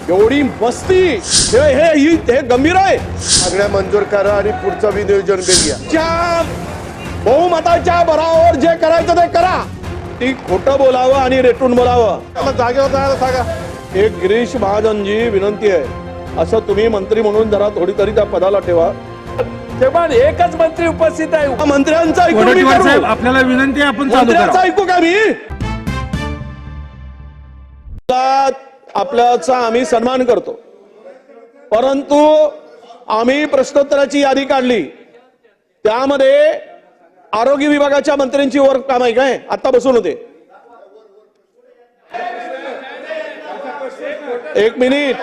एवढी मस्ती हे गंभीर आहे। मागण्या मंजूर करा आणि पुढचं विनियोजन घ्या। बहुमताच्या बरावर जे करायचं ते करा। ती खोटं बोलावं आणि रेटून बोलावं। जागेवर जायला सांगा। एक गिरीश महाजनजी विनंती आहे, असं तुम्ही मंत्री म्हणून जरा थोडी तरी त्या पदाला ठेवा। तेव्हा एकच मंत्री उपस्थित आहे। मंत्र्यांचा ऐकू मी वडेट्टीवार करू? साहेब, आपल्याला विनंती आहे, आपण चालू मंत्र्यांचा करा। ऐकू का मी? आपल्याचा आम्ही सन्मान करतो, परंतु आम्ही प्रश्नोत्तराची यादी काढली, त्यामध्ये आरोग्य विभागाच्या मंत्र्यांची वर काम आहे काय? आता बसून होते। एक मिनिट,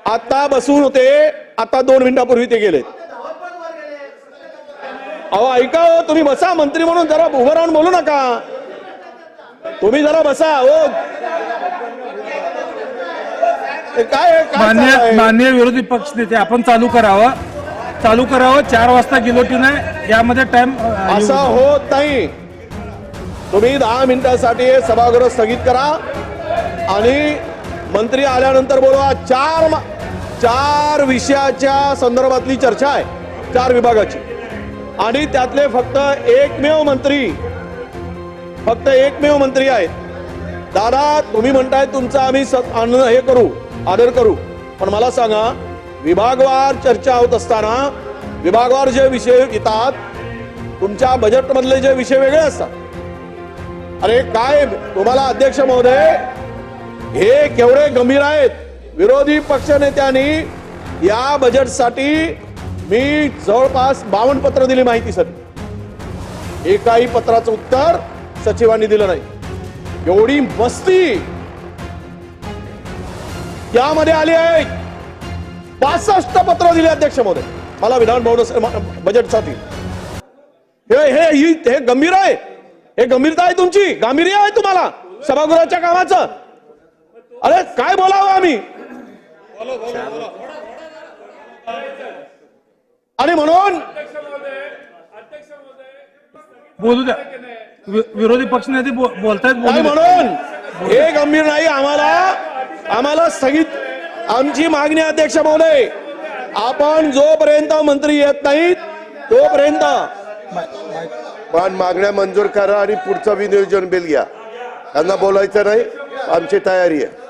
आता बसून होते, आता 2 मिनिटापूर्वी ते गेले। अहो ऐका हो, तुम्ही बसा, मंत्री म्हणून जरा उभं राहून बोलू नका। तुम्ही जरा बसा हो। काय माननीय विरोधी पक्ष नेते, आपण चालू करावं। 4 वाजता गिलोटीन आहे, यामध्ये टाइम असं होत नाही। तुम्ही 10 मिनिटांसाठी हे सभागृह स्थगित करा आणि मंत्री आल्यानंतर बोलवा। 4 विषयाच्या संदर्भातली चर्चा आहे, 4 विभागाची, आणि त्यातले फक्त एकमेव मंत्री आहेत। दादा, तुम्ही म्हणताय तुमचा आम्ही हे करू, आदर करू, पण मला सांगा, विभागवार चर्चा होत असताना विभागवार जे विषय येतात, तुमच्या बजेट मधले जे विषय वेगळे असतात। अरे काय तुम्हाला अध्यक्ष महोदय, हे केवढे गंभीर आहेत। विरोधी पक्ष नेत्यांनी या बजेटसाठी मी जवळपास 52 पत्र दिली माहितीसाठी, एकाही पत्राचं उत्तर सचिवांनी दिलं नाही। एवढी मस्ती यामध्ये आली आहे। 62 पत्र दिले अध्यक्ष महोदय मला विधान भवन बजेटसाठी। हे गंभीर आहे, हे गंभीरता आहे तुमची, गांभीर्य आहे तुम्हाला सभागृहाच्या कामाचं। अरे काय बोलावं आम्ही? आणि म्हणून बोलू द्या, विरोधी पक्ष नेते बोलतायत, काय म्हणून हे गंभीर नाही। आम्हाला स्थगित, आमची मागणी अध्यक्ष महोदय, आपण जोपर्यंत मंत्री येत नाहीत तोपर्यंत पण मागण्या मंजूर करा आणि पुढचं विनियोजन घ्या। त्यांना बोलायचं नाही, आमची तयारी आहे।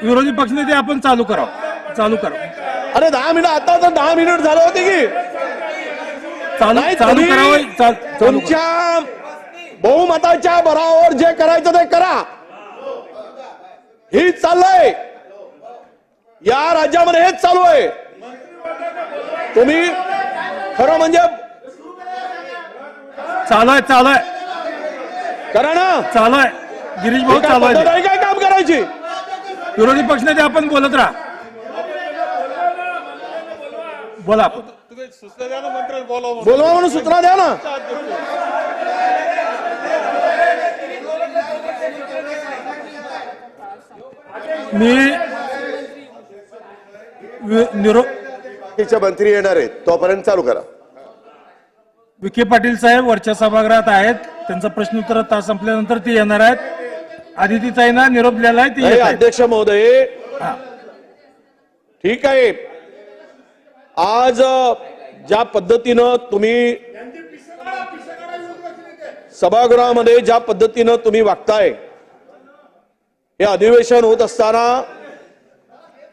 विरोधी पक्ष नेते, आपण चालू करा। अरे 10 मिनिट, आता तर 10 मिनिट झाले होते की चालू करावं। तुमच्या बहुमताच्या बरावर जे करायचं ते करा। हेच चाललंय या राज्यामध्ये, हेच चालू आहे। तुम्ही खरं म्हणजे चालू आहे करा ना, चालू आहे। गिरीश भाऊ, चालू आहे। काय काम करायची? विरोधी पक्ष नेते, आपण बोलत राहा, बोला। बोलवा म्हणून सूचना द्या ना। मी मंत्री येणार आहेत, तोपर्यंत चालू करा। विखे पाटील साहेब वरच्या सभागृहात आहेत, त्यांचा प्रश्नोत्तर तास संपल्यानंतर ते येणार आहेत। आदितीताईंना निरोप दिलेला आहे, ते अध्यक्ष महोदय, ठीक आहे। आज ज्या पद्धतीनं तुम्ही सभागृहामध्ये ज्या पद्धतीनं तुम्ही वागताय, हे अधिवेशन होत असताना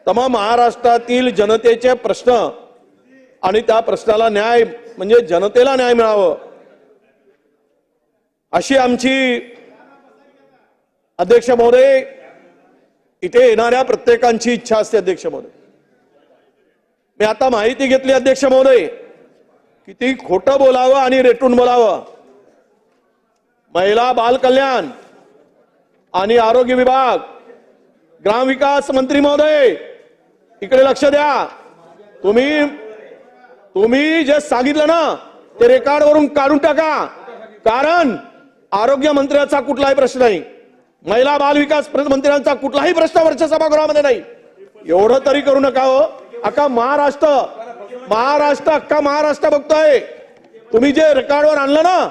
तमाम महाराष्ट्रातील जनतेचे प्रश्न आणि त्या प्रश्नाला न्याय, म्हणजे जनतेला न्याय मिळावं, अशी आमची अध्यक्ष महोदय, इथे येणाऱ्या प्रत्येकांची इच्छा असते। अध्यक्ष महोदय, मी आता माहिती घेतली अध्यक्ष महोदय, किती खोटं बोलावं आणि रेटून बोलावं। महिला बाल कल्याण आणि आरोग्य विभाग, ग्रामविकास मंत्री महोदय, इकडे लक्ष द्या। तुम्ही जे सांगितलं ना ते रेकॉर्ड वरून काढून टाका, कारण आरोग्य मंत्र्याचा कुठलाही प्रश्न नाही, महिला बाल विकास मंत्र्यांचा कुठलाही प्रश्न वरच्या सभागृहामध्ये नाही। एवढं तरी करू नका हो। अख्खा महाराष्ट्र अख्खा महाराष्ट्र बघतोय। तुम्ही जे रेकॉर्डवर आणलं ना,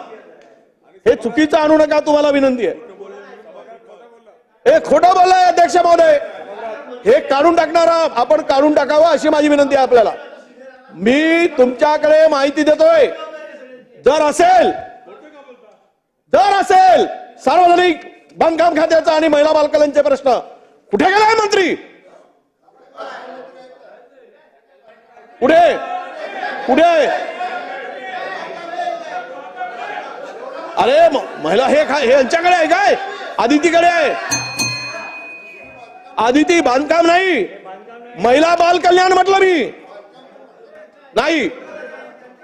हे चुकीचं आणू नका, तुम्हाला विनंती आहे। हे खोटं बोललाय अध्यक्ष महोदय. हे काढून टाकणार आपण, काढून टाकावं अशी माझी विनंती आहे आपल्याला. मी तुमच्याकडे माहिती देतोय. जर असेल सार्वजनिक बांधकाम खात्याचा आणि महिला बालकल्याणचे प्रश्न, कुठे गेलाय मंत्री? कुठे अरे महिला हे यांच्याकडे आहे काय? आदितीकडे आहे. आदिती बांधकाम नाही, महिला बाल कल्याण म्हटलं मी. नाही,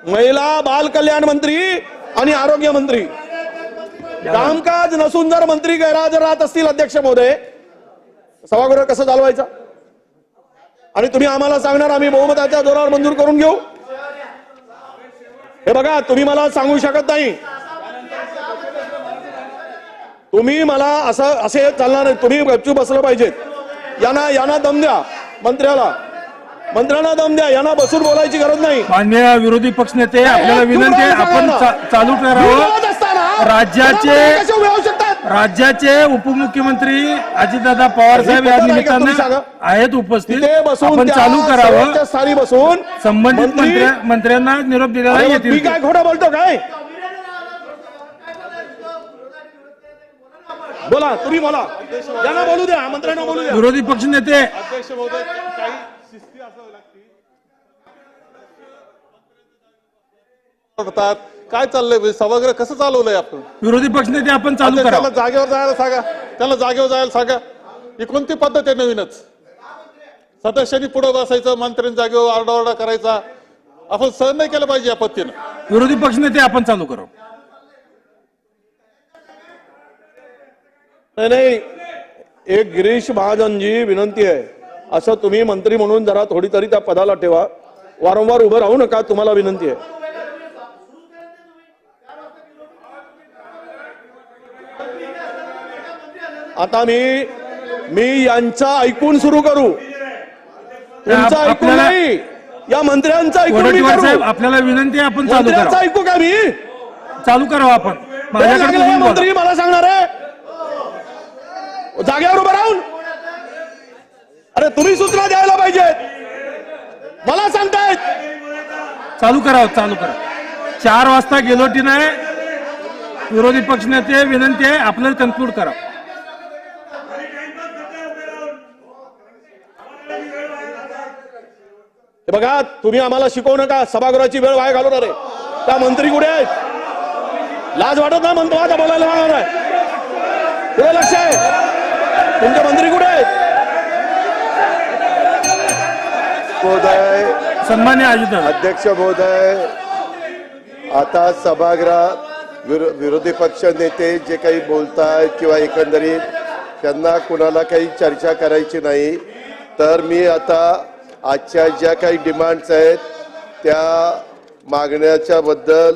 महिला बाल कल्याण मंत्री आणि आरोग्य मंत्री. कामकाज नसून जर मंत्री गैरहजर राहत असतील अध्यक्ष महोदय, सभागृह कसं चालवायचं? आणि तुम्ही आम्हाला सांगणार आम्ही बहुमताच्या जोरावर मंजूर करून घेऊ? हे बघा, तुम्ही मला सांगू शकत नाही. तुम्ही मला असे चालणार नाही. तुम्ही गपचूप बसलं पाहिजेत. यांना दम द्या. मंत्र्यांना दम द्या. यांना बसून बोलायची गरज नाही. माननीय विरोधी पक्षनेते, आपल्याला विनंती आहे आपण चालू करावं. राज्याचे उपमुख्यमंत्री अजितदादा पवार साहेब या निमित्तानं आहेत उपस्थित. आपण चालू करावं. स्थानी बसून संबंधित मंत्र्यांना निरोप दिलेला येतील. मी काय खोटं बोलतो काय? बोला, तुम्ही बोला. यांना बोलू द्या, मंत्र्यांना बोलू द्या. विरोधी पक्षनेते, अध्यक्ष महोदय, काही शिस्ती असावी लागते. काय चाललंय सभागृह कसं चालवलंय आपण? विरोधी पक्षनेते आपण चालू त्याला करा. जागेवर जायला सांगा. ही कोणती पद्धत आहे नवीनच? सदस्यांनी पुढे बसायचं, मंत्र्यांनी जागेवर आरडाओरडा करायचा. आपण सहन नाही केलं पाहिजे या पद्धतीनं. विरोधी पक्षनेते आपण चालू करू. नाही, एक गिरीश महाजनजी विनंती आहे, असं तुम्ही मंत्री म्हणून जरा थोडी तरी त्या पदाला ठेवा. वारंवार उभं राहू नका, तुम्हाला विनंती आहे. आता मी यांचा ऐकून सुरू करू, तुमचं ऐकून नाही, या मंत्र्यांचं ऐकून मी करू. आपल्याला विनंती आहे, आपण चालू मंत्र्यांचं करा. ऐकू का? मी चालू करावं आपण. माझ्याकडे मंत्री मला सांगणार आहे जागेवर उभं राहून? अरे तुम्ही सूचना द्यायला पाहिजेत, मला सांगतायत. चालू करा. 4 वाजता गेलोटी नाही. विरोधी पक्षनेते विनंती आहे, आपल्याला कन्क्लूड करा. हे बघा, तुम्ही आम्हाला शिकवू नका. सभागृहाची वेळ वाया घालवणार आहे. त्या मंत्री कुठे आहेत? लाज वाटत नाही म्हणतो आता बोलायला लागणार आहे. पुढे लक्ष आहे. तुमचे मंत्री कुठे आहेत? महोदय, सन्मान्य अध्यक्ष महोदय, आता सभागृहात विरोधी पक्ष नेते जे काही बोलतायत किंवा एकंदरीत त्यांना कुणाला काही चर्चा करायची नाही. तर मी आता आजच्या ज्या काही डिमांड्स आहेत त्या मागण्याच्या बद्दल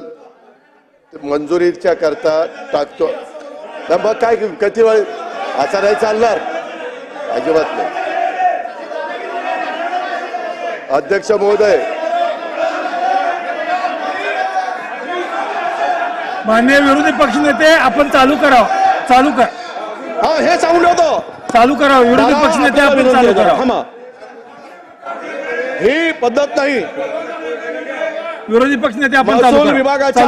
मंजुरीच्या करता टाकतो. मग काय किती वेळ असं नाही चालणार, अजिबात नाही. अध्यक्ष महोदय, माननीय विरोधी पक्षनेते आपण चालू करावं. हा, हे सांगून ठेवतो. चालू करावं. विरोधी पक्षनेते आपण चालू करावं. ही पद्धत नाही. विरोधी पक्षनेते आपण चालू महसूल करा. विभागाच्या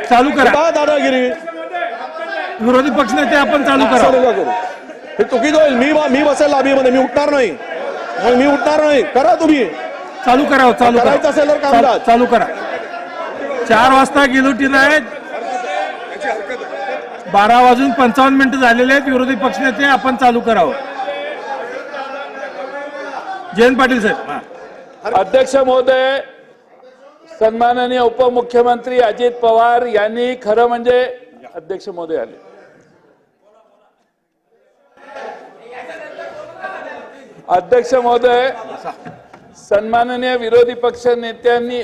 चालू करा. दादागिरी. विरोधी पक्षनेते आपण चालू करा. हे चुकीचं होईल. मी बसेल लाबीमध्ये, मी उठणार नाही. मग मी उठणार नाही. करा तुम्ही. चालू करावं. करायचं असेल तर कामकाज चालू करा. 4 वाजता गेलोटी नाही. 12:55 झालेले आहेत. विरोधी पक्षनेते आपण चालू करावं. जयंत पाटील साहेब. अध्यक्ष महोदय, सन्माननीय उपमुख्यमंत्री अजित पवार यांनी खरं म्हणजे अध्यक्ष महोदय आले. अध्यक्ष महोदय, सन्माननीय विरोधी पक्ष नेत्यांनी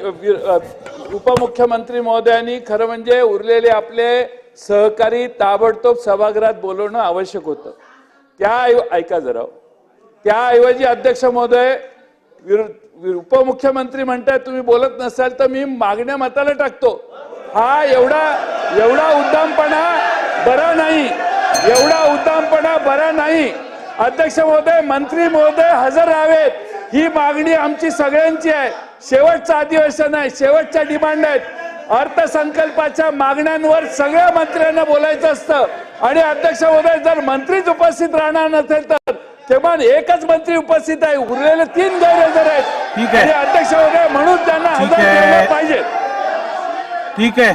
उपमुख्यमंत्री महोदयांनी खरं म्हणजे उरलेले आपले सहकारी ताबडतोब सभागृहात बोलवणं आवश्यक होतं. ऐका जरा. त्याऐवजी अध्यक्ष महोदय, उपमुख्यमंत्री म्हणताय तुम्ही बोलत नसाल तर मी मागण्या मताला टाकतो. हा एवढा उद्दामपणा बरा नाही, एवढा उद्दामपणा बरा नाही. अध्यक्ष महोदय, मंत्री महोदय हजर राहावेत, ही मागणी आमची सगळ्यांची आहे. शेवटचं अधिवेशन आहे, शेवटच्या डिमांड आहेत. अर्थसंकल्पाच्या मागण्यांवर सगळ्या मंत्र्यांना बोलायचं असतं आणि अध्यक्ष महोदय जर मंत्रीच उपस्थित राहणार नसेल तर किमान एकच मंत्री उपस्थित आहे, उरलेले 3 गैरहजर आहेत. ठीक आहे. आणि अध्यक्ष महोदय म्हणून त्यांना ठीक हजर आहे. केलं पाहिजे. ठीक आहे.